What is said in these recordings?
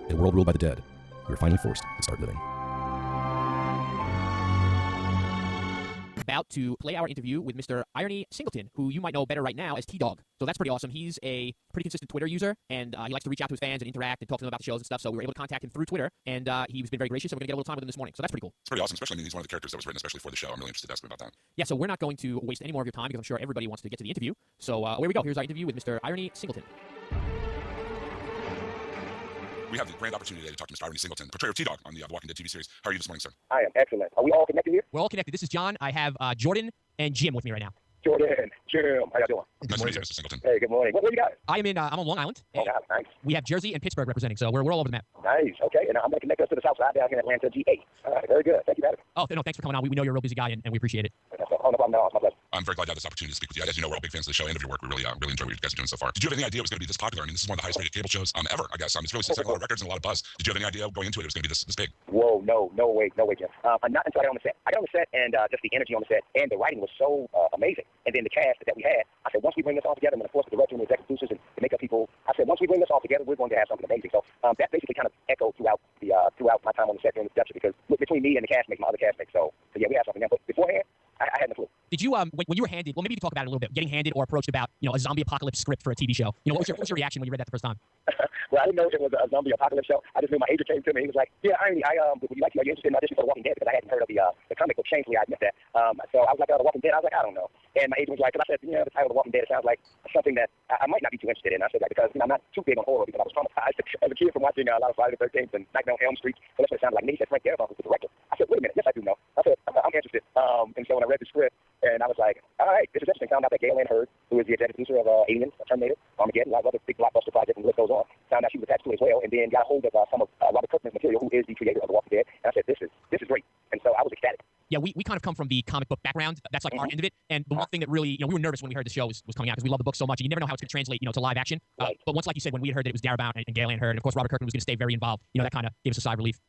In a world ruled by the dead, we are finally forced to start living. About to play our interview with Mr. Irony Singleton, who you might know better right now as T-Dog. So that's pretty awesome. He's a pretty consistent Twitter user, and he likes to reach out to his fans and interact and talk to them about the shows and stuff. So we were able to contact him through Twitter, and he's been very gracious, so we're going to get a little time with him this morning. So that's pretty cool. It's pretty awesome, especially, I mean, he's one of the characters that was written especially for the show. I'm really interested to ask him about that. Yeah, so we're not going to waste any more of your time because I'm sure everybody wants to get to the interview. So away we go. Here's our interview with Mr. Irony Singleton. We have the grand opportunity today to talk to Mr. Irony Singleton, portrayer of T-Dog on the Walking Dead TV series. How are you this morning, sir? I am excellent. Are we all connected here? We're all connected. This is John. I have Jordan and Jim with me right now. Jordan, Jim, how y'all doing? Nice to meet you, Mr. Singleton. Hey, good morning. Where you guys? I'm on Long Island. Oh, nice. We have Jersey and Pittsburgh representing, so we're all over the map. Nice. Okay, and I'm going to connect us to the south side down here in Atlanta, GA. All right, very good. Thank you, Madam. Oh, no, thanks for coming on. We know you're a real busy guy, and we appreciate it. Oh, no problem. No, it's my pleasure. I'm very glad to have this opportunity to speak with you. As you know, we're all big fans of the show and of your work. We really enjoy what you guys are doing so far. Did you have any idea it was going to be this popular? I mean, this is one of the highest rated cable shows ever, I guess. It's really setting a lot of records and a lot of buzz. Did you have any idea going into it was going to be this big? Whoa, no way, Jim. Not until I got on the set. I got on the set, and just the energy on the set, and the writing was so amazing. And then the cast that we had, I said, once we bring this all together, and of course, with the director and the executive producers and the makeup people, I said, once we bring this all together, we're going to have something amazing. So that basically kind of echoed throughout my time on the set during the production, because between me and the castmates, my other castmates, so yeah, we had something there. But beforehand, I had no clue. Did you, when you were handed, well, maybe you can talk about it a little bit, getting handed or approached about, a zombie apocalypse script for a TV show? What was your reaction when you read that the first time? Well, I didn't know it was a zombie apocalypse show. I just knew my agent came to me. He was like, yeah, Irony, would you are you interested in audition for The Walking Dead? Because I hadn't heard of the comic book Shamefully. I admit that. So I was like, The Walking Dead? I was like, I don't know. And my agent was like, because I said, the title of The Walking Dead, it sounds like something that I might not be too interested in. I said, because I'm not too big on horror because I was traumatized as a kid from watching a lot of Friday the 13th and Nightmare on Elm Street. So that's what it sounded like. And he said, Frank Darabont was the director. I said, wait a minute, yes, I do know. I said, I'm interested. And so when I read the script, and I was like, all right, this is interesting. Found out that Gale Ann Hurd, who is the executive producer of Aliens, Terminator, Armageddon, a lot of other big blockbuster projects, and the list goes on, found out she was attached to it as well, and then got a hold of some of Robert Kirkman's material, who is the creator of The Walking Dead. And I said, this is great. And so I was ecstatic. Yeah, we kind of come from the comic book background. That's like our end of it. And the one thing that really, we were nervous when we heard the show was coming out because we love the book so much. And you never know how it's going to translate, to live action. Right. But once, like you said, when we had heard that it was Darabont and Gale Ann Hurd, and of course Robert Kirkman was going to stay very involved, that kind of gave us a sigh of relief.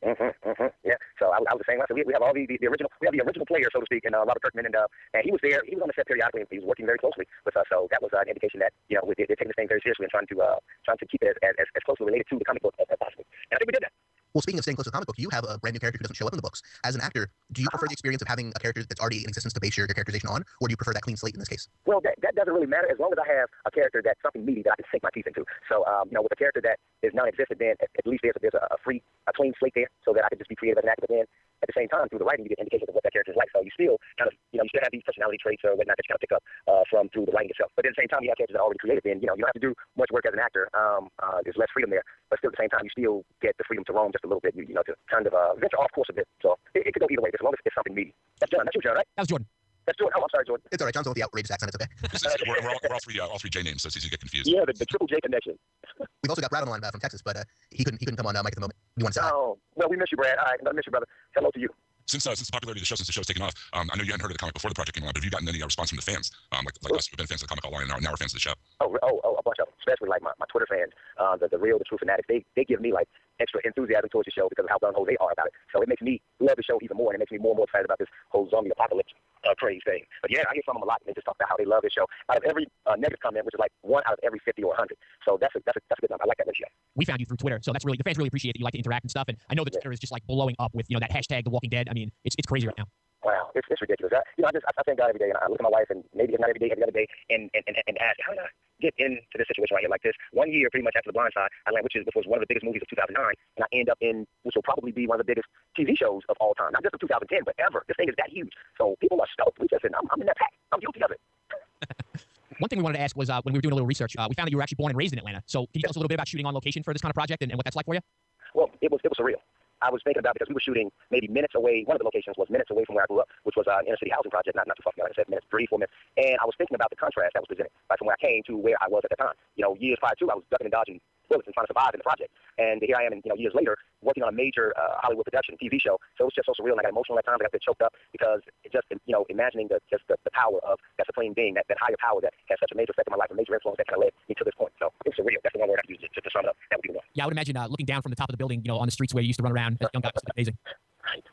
Yeah. So I was the same. I said, we have all the original, we have the original player, so to speak, and Robert Kirkman, and he was there. He was on the set periodically, and he was working very closely with us. So that was an indication that they're taking this thing very seriously and trying to keep it as closely related to the comic book as possible. And I think we did that. Well, speaking of staying close to the comic book, you have a brand new character who doesn't show up in the books. As an actor, do you prefer the experience of having a character that's already in existence to base your characterization on, or do you prefer that clean slate in this case? Well, that doesn't really matter as long as I have a character that's something meaty that I can sink my teeth into. So, with a character that is non-existent, then at least there's a clean slate there, so that I can just be creative as an actor. But then at the same time, through the writing, you get indications of what that character is like. So you still kind of, you still have these personality traits or whatnot that you kind of pick up from through the writing itself. But at the same time, you have characters that are already created. Then you don't have to do much work as an actor. There's less freedom there, but still at the same time, you still get the freedom to roam just a little bit. To kind of venture off course a bit. So it could go either way, as long as it's something meaty. That's John. That's you, John, right? That was Jordan. That's Jordan. Oh, I'm sorry, Jordan. It's all right. John's with the outrageous accent. It's okay. We're all three J names, so it's easy to get confused. Yeah, the triple J connection. We've also got Brad on the line from Texas, but he couldn't come on mic at the moment. You want to say hi? Oh, well, we miss you, Brad. All right, I miss you, brother. Hello to you. Since the popularity of the show, since the show's taken off, I know you hadn't heard of the comic before the project came on, but have you gotten any response from the fans? Like us who've been fans of the comic online and now we're fans of the show. Oh, a bunch of them, especially like my Twitter fans, the real, the true fanatics. They give me like extra enthusiasm towards the show because of how gung-ho they are about it. So it makes me love the show even more, and it makes me more and more excited about this whole zombie apocalypse craze thing. But yeah, I hear from them a lot, and they just talk about how they love this show. Out of every negative comment, which is like 1 out of every 50 or 100. So that's a good number. I like that ratio. We found you through Twitter, so that's really, the fans really appreciate that you like to interact and stuff. And I know that Twitter is just like blowing up with that hashtag The Walking Dead. I mean, it's crazy right now. Wow, it's ridiculous. I thank God every day, and I look at my wife, and maybe it's not every day, every other day, and ask, how did I get into this situation right here like this? 1 year, pretty much after The Blind Side, I landed, which was one of the biggest movies of 2009, and I end up in, which will probably be one of the biggest TV shows of all time, not just of 2010, but ever. This thing is that huge. So people are stoked. I'm in that pack. I'm guilty of it. One thing we wanted to ask was when we were doing a little research, we found that you were actually born and raised in Atlanta. So can you tell us a little bit about shooting on location for this kind of project and what that's like for you? Well, it was surreal. I was thinking about it because we were shooting maybe minutes away. One of the locations was minutes away from where I grew up, which was an inner city housing project, not too far from like I said, 3-4 minutes. And I was thinking about the contrast that was presented from where I came to where I was at the time. Years prior to, I was ducking and dodging bullets and trying to survive in the project. And here I am, years later, working on a major Hollywood production, TV show. So it was just so surreal, and I got emotional at times. I got a bit choked up because it just, imagining the power of that supreme being, that higher power that has such a major effect in my life, a major influence that kind of led me to this point. So it's surreal. That's the one word I can use to sum it up. That would be the one. Yeah, I would imagine looking down from the top of the building, on the streets where you used to run around as a young guy, was amazing. Right.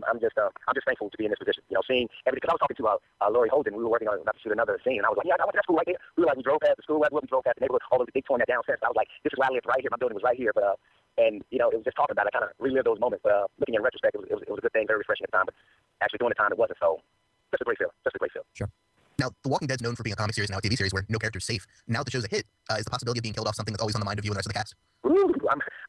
I'm just thankful to be in this position. Seeing everything. Because I was talking to Laurie Holden. We were working on about to shoot another scene, and I was like, I went to that school right there. We drove past the school, we drove past the neighborhood, although they've torn that down since. I was like, this is where I lived right here. My building was right here, but And you know, it was just talking about it. I kind of relived those moments. But looking in retrospect, it was a good thing, very refreshing at the time. But actually doing the time, it wasn't. So just a great feel. Just a great feel. Sure. Now, The Walking Dead's known for being a comic series, now a TV series where no character's safe. Now that the show's a hit, is the possibility of being killed off something that's always on the mind of you and the rest of the cast? Ooh,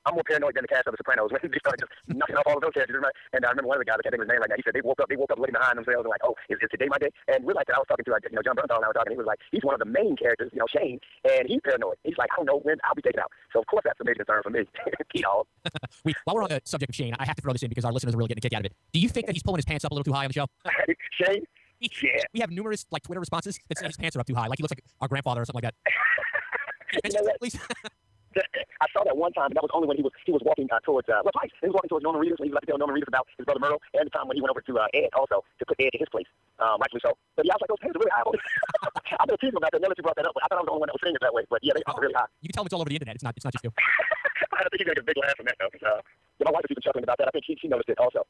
I'm more paranoid than the cast of The Sopranos when they started just knocking off all of those characters. And I remember one of the guys, I can't think of his name right now. He said they woke up looking behind themselves and like, oh, is today my day? And we're like, I was talking to John Bernthal and I were talking. He was like, he's one of the main characters, Shane, and he's paranoid. He's like, I don't know when I'll be taken out. So of course that's a major concern for me. T-Dog. While we're on the subject of Shane, I have to throw this in because our listeners are really getting a kick out of it. Do you think that he's pulling his pants up a little too high on the show? Shane. Yeah. We have numerous Twitter responses that say his pants are up too high, like he looks like our grandfather or something like that. Please. I saw that one time, and that was only when he was walking towards twice. He was walking towards Norman Reedus when he was about to tell Norman Reedus about his brother Merle, and the time when he went over to Ed also to put Ed in his place, rightfully so. But yeah, I was like, those pants are really high. I've been teasing about that. Now that you brought that up, I thought I was the only one that was saying it that way. But yeah, they are really high. You can tell them it's all over the internet. It's not just you. I think he's gonna get a big laugh from that though. My wife is even chuckling about that. I think she noticed it also.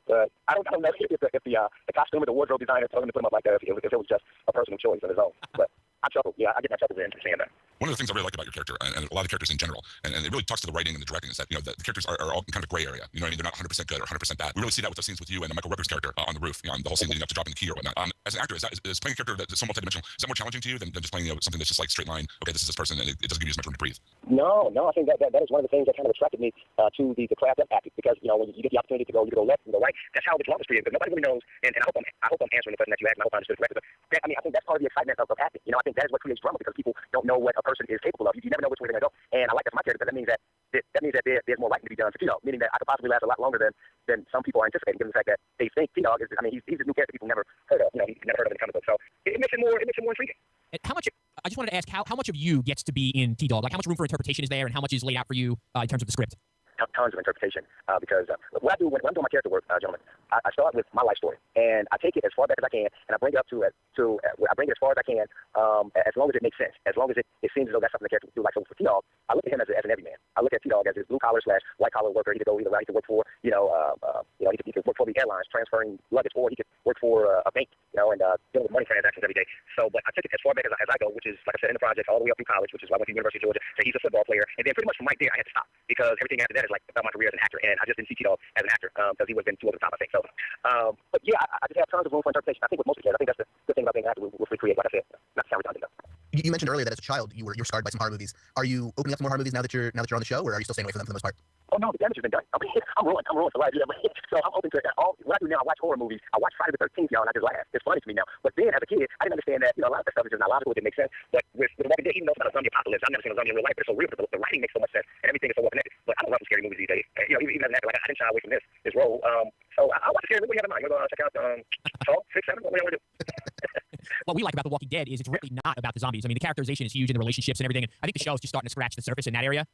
But I don't know if the costume or the wardrobe designer told him to put him up like that, if it was just a personal choice of his own. But I chuckled. Yeah, I get my chuckles in saying that. One of the things I really like about your character, and a lot of characters in general, and it really talks to the writing and the directing, is that the characters are all kind of a gray area. You know what I mean? They're not 100% good or 100% bad. We really see that with the scenes with you and the Michael Rooker's character on the roof, the whole scene leading up to dropping the key or whatnot. As an actor, is playing a character that's so multidimensional, is that more challenging to you than just playing something that's just like straight line? Okay, this is this person, and it doesn't give you as much room to breathe. No, I think that is one of the things that kind of attracted me to the craft of acting, because when you get the opportunity to go, you go left and go right. That's how the drama is created, because nobody really knows. And I hope I'm answering the question that you asked, and I hope I understood it correctly. But I think that's part of the excitement of acting. I think that is what creates drama, because people don't know what a person is capable of. You never know which way they're going to go. And I like that for my character, but that means that there's more writing to be done for T-Dog, meaning that I could possibly last a lot longer than some people are anticipating, given the fact that they think T-Dog is. He's a new character people never heard of. He's never heard of in the comic book, so it makes it more intriguing. And how much? I just wanted to ask how much of you gets to be in T-Dog? Like how much room for interpretation is there, and how much is laid out for you in terms of the script? Tons of interpretation, because what I do when I'm doing my character work, gentlemen, I start with my life story, and I take it as far back as I can, and I bring it up to I bring it as far as I can, as long as it makes sense, as long as it seems as though that's something the character would do. Like, so for T-Dog, I look at him as an everyman. I look at T-Dog as this blue collar / white collar worker. He could go either route. He could work for he could work for the airlines, transferring luggage, or he could work for a bank, and dealing with money transactions every day. So, but I took it as far back as I go, which is, like I said, in the project all the way up through college, which is why I went to University of Georgia. So he's a football player, and then pretty much from right there I had to stop, because everything after that is like about my career as an actor, and I just didn't see T-Dog as an actor because he would have been too over the top, I think. So, but yeah, I just have tons of room for interpretation. I think with most of the kids, I think that's the good thing about being an actor. We'll recreate, like I said, not to sound redundant though. You mentioned earlier that as a child you were scarred by some horror movies. Are you opening up to more horror movies now that you're on the show, or are you still staying away from them for the most part? Oh no, the damage has been done. I'm ruined for life. Yeah, so I'm open to all. What I do now, I watch horror movies. I watch Friday the 13th, y'all, and I just laugh. It's funny to me now. But then as a kid, I didn't understand that. A lot of that stuff is just not logical. It didn't make sense. But with The Walking Dead, even though it's not a zombie apocalypse, I've never seen a zombie in real life, but it's so real. But the writing makes so much sense, and everything is so well connected. But I don't love some scary movies these days. Even as an actor, like I didn't shy away from this role. So I watch a scary movie. What do you have in mind? You want to check out Saw 6, 7? What do you want to do? What we like about The Walking Dead is it's really not about the zombies. The characterization is huge in the relationships and everything. And I think the show is just starting to scratch the surface in that area.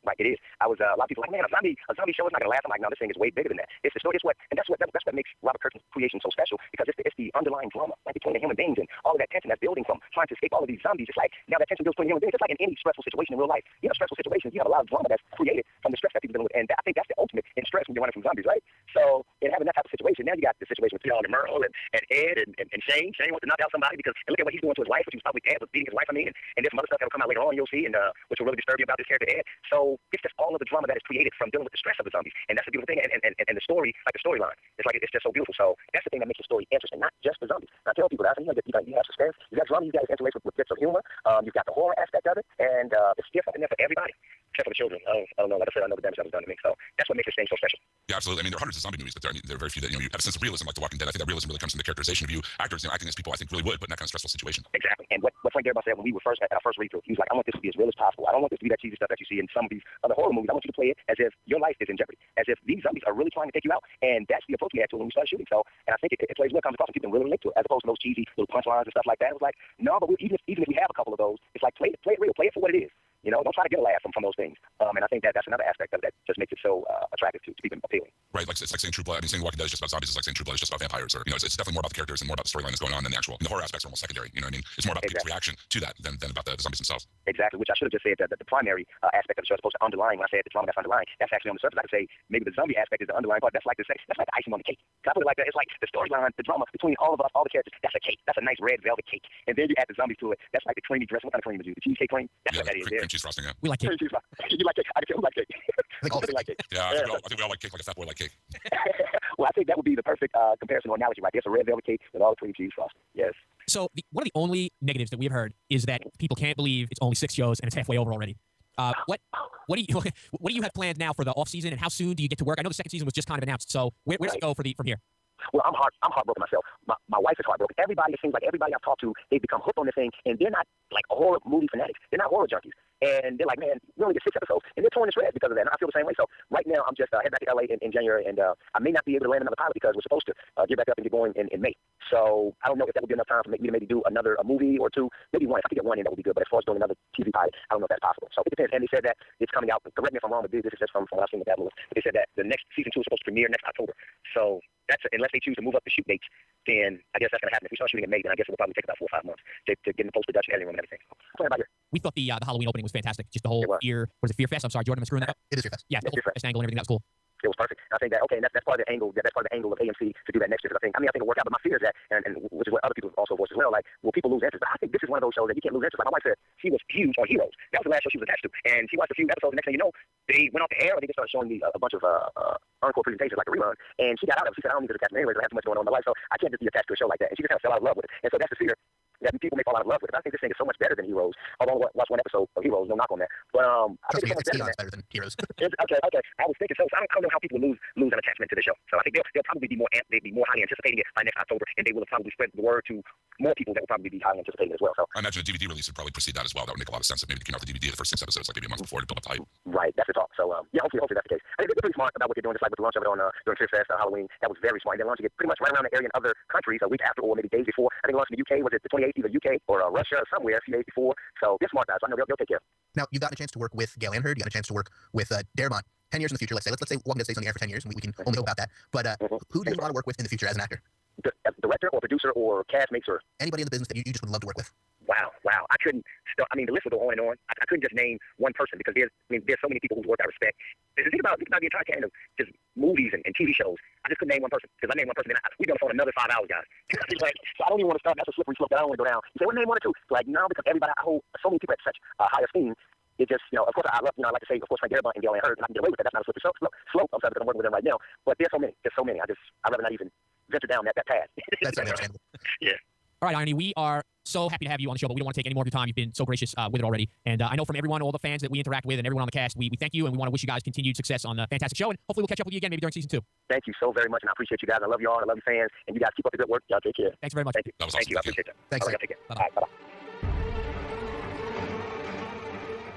Right, it is. I was a lot of people like, man, a zombie show is not gonna last. I'm like, no, this thing is way bigger than that. It's the story. That's what makes Robert Kirkman's creation so special, because it's the underlying drama between the human beings and all of that tension that's building from trying to escape all of these zombies. It's like now that tension builds between human beings. It's like in any stressful situation in real life. Stressful situations, you have a lot of drama that's created from the stress that people dealing with, and I think that's the ultimate in stress when you're running from zombies, right? So in having that type of situation, now you got the situation with T-Dog and Merle and Ed and Shane. Shane wants to knock out somebody because, and look at what he's doing to his wife, which he was probably Ed was beating his wife. And there's some other stuff that will come out later on, you'll see, and which will really disturb you about this character Ed. So it's just all of the drama that is created from dealing with the stress of the zombies, and that's the beautiful thing. And the story, like the storyline, it's just so beautiful. So that's the thing that makes the story interesting, not just the zombies. I tell people that you have suspense, you got drama, you got it interlaced with bits of humor, you've got the horror aspect of it, and it's different in there for everybody, except for the children. I don't know. Like I said, I know the damage that was done to me. So that's what makes this thing so special. Yeah, absolutely. There are hundreds of zombie movies, but there are very few that you have a sense of realism, like The Walking Dead. I think that realism really comes from the characterization of you actors, acting as people I think really would, but in that kind of stressful situation. Exactly. And what Frank Darabont said when we were first at our first read through, he was like, I want this to be as real as possible. I don't want this to be that cheesy stuff that you see in some of these other horror movies. I want you to play it as if your life is in jeopardy, as if these zombies are really trying to take you out. And that's the approach we had to when we started shooting. So, and I think it plays well, comes across, and people can really relate to it, as opposed to those cheesy little punchlines and stuff like that. It was like, no, but even if we have a couple of those, it's like play it real, play it for what it is. Don't try to get a laugh from those things. And I think that's another aspect of it that just makes it so attractive to people, appealing. Right, it's like saying True Blood. Saying Walking Dead is just about zombies. It's like saying True Blood is just about vampires, or it's definitely more about the characters and more about the storyline that's going on than the actual. The horror aspects are almost secondary. It's more about people's reaction to that than about the zombies themselves. Exactly, which I should have just said that the primary aspect of the show is supposed to underline. When I said the drama that's underlying, that's actually on the surface. I could say maybe the zombie aspect is the underlying part. That's like the icing on the cake. Can I put it like that? It's like the storyline, the drama between all of us, all the characters. That's a cake. That's a nice red velvet cake. And then you add the zombies to it. That's like the creamy dress. What kind of cream is it? The cheesecake cream? That's what that is. Cream cheese frosting. Yeah. We like cake. You like cake? I can tell you like cake. think all Specifically like cake. Yeah, I think we all like cake like a fat boy like cake. Well, I think that would be the perfect comparison or analogy right there. It's a red velvet cake with all the cream cheese frosting. Yes. So one of the only negatives that we've heard is that people can't believe it's only 6 shows and it's halfway over already. What do you have planned now for the off season, and how soon do you get to work? I know the second season was just kind of announced, so where does it go from here? Well, I'm heartbroken myself. My wife is heartbroken. It seems like everybody I've talked to, they've become hooked on this thing, and they're not like horror movie fanatics. They're not horror junkies. And they're like, man, we only get 6 episodes, and they're torn and shreds because of that. And I feel the same way. So right now, I'm just heading back to LA in January, and I may not be able to land another pilot because we're supposed to get back up and get going in May. So I don't know if that would be enough time for me to maybe do another movie or two, maybe one. If I could get one in, that would be good. But as far as doing another TV pilot, I don't know if that's possible. So it depends. And they said that it's coming out. Correct me if I'm wrong, but this is just from what I've seen with that movie. They said that the next season 2 is supposed to premiere next October. So that's unless they choose to move up the shoot dates, then I guess that's going to happen. If we start shooting in May, then I guess it will probably take about 4 or 5 months to get in the post-production editing room and everything. What about you? We thought the Halloween opening was fantastic. Just the whole Fear, was it Fear Fest? I'm sorry, Jordan, am I screwing that up? It is Fear Fest. Yeah, the whole Fest angle and everything, that was cool. It was perfect. I think that and that's part of the angle. That's part of the angle of AMC to do that next year. Because I think it'll work out. But my fear is that, and which is what other people also voiced as well. Like, will people lose interest? But I think this is one of those shows that you can't lose interest. Like my wife said, she was huge on Heroes. That was the last show she was attached to, and she watched a few episodes. The next thing you know, they went off the air, and they just started showing me a bunch of encore presentations, like a rerun. And she got out of it. She said, I don't need to attach me anyways. I have too much going on in my life, so I can't just be attached to a show like that. And she just kind of fell out of love with it. And so that's the fear that people may fall out of love with it. I think this thing is so much better than Heroes. Although I watched one episode of Heroes, no knock on that. But I think it's so much better than Heroes. Okay. I was thinking so. I don't know how people lose an attachment to the show. So I think they'll probably be more highly anticipating it by next October, and they will probably spread the word to more people that will probably be highly anticipating as well. So I imagine a DVD release would probably precede that as well. That would make a lot of sense. If maybe they came out the DVD the first 6 episodes, like maybe a month before, to build up the hype. Right, that's the talk. So hopefully that's the case. I think they're pretty smart about what they're doing. Just like with the launch of it on during Fear Fest Halloween, that was very smart. They're launching it pretty much right around the area in other countries a week after or maybe days before. I think launched in the UK. Was it the 28th, either UK or Russia or somewhere a few days before? So they're smart guys. So I know they'll take care. Now, you've gotten a chance to work with Gail Ann Hurd. You got a chance to work with Darabont. 10 years in the future, let's say Walking Dead stays on the air for 10 years, and we can only hope about that. But who do you want to work with in the future as an actor? As a director or producer or castmates or anybody in the business that you just would love to work with? Wow. I couldn't start. I mean, the list would go on and on. I couldn't just name one person because there's so many people whose work I respect. Think about the entire canon of just movies and TV shows. I just couldn't name one person because I named one person, then we'd be on the phone another 5 hours, guys. It's like, so I don't even want to start. That's a slippery slope that I don't want to go down. You say, well, name one or two. It's like, no, because everybody, I hold so many people at such high esteem. It just, of course, I love, I like to say, of course, Frank Darabont and Gail Ann Hurd, and I can get away with that. That's not a slippery slope. I'm sorry because I'm working with them right now. But there's so many. I'd rather not even venture down that path. That's understandable. Yeah. All right, Irony, we are so happy to have you on the show, but we don't want to take any more of your time. You've been so gracious with it already. And I know from everyone, all the fans that we interact with and everyone on the cast, we thank you, and we want to wish you guys continued success on the fantastic show. And hopefully we'll catch up with you again maybe during season 2. Thank you so very much, and I appreciate you guys. I love you all. I love you fans. And you guys keep up the good work. Y'all take care. Thanks very much. Thank you. That was awesome. Thank you. I appreciate that. Thanks. All right, y'all take care. Bye-bye. All right, bye-bye.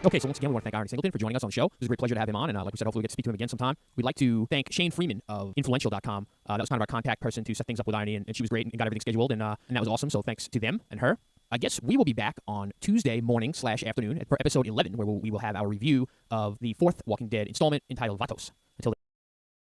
Okay, so once again, we want to thank Irony Singleton for joining us on the show. It was a great pleasure to have him on, and like we said, hopefully we get to speak to him again sometime. We'd like to thank Shane Freeman of Influential.com. That was kind of our contact person to set things up with Irony, and she was great and got everything scheduled, and that was awesome, so thanks to them and her. I guess we will be back on Tuesday morning/afternoon for episode 11, where we will have our review of the 4th Walking Dead installment entitled Vatos. Until then.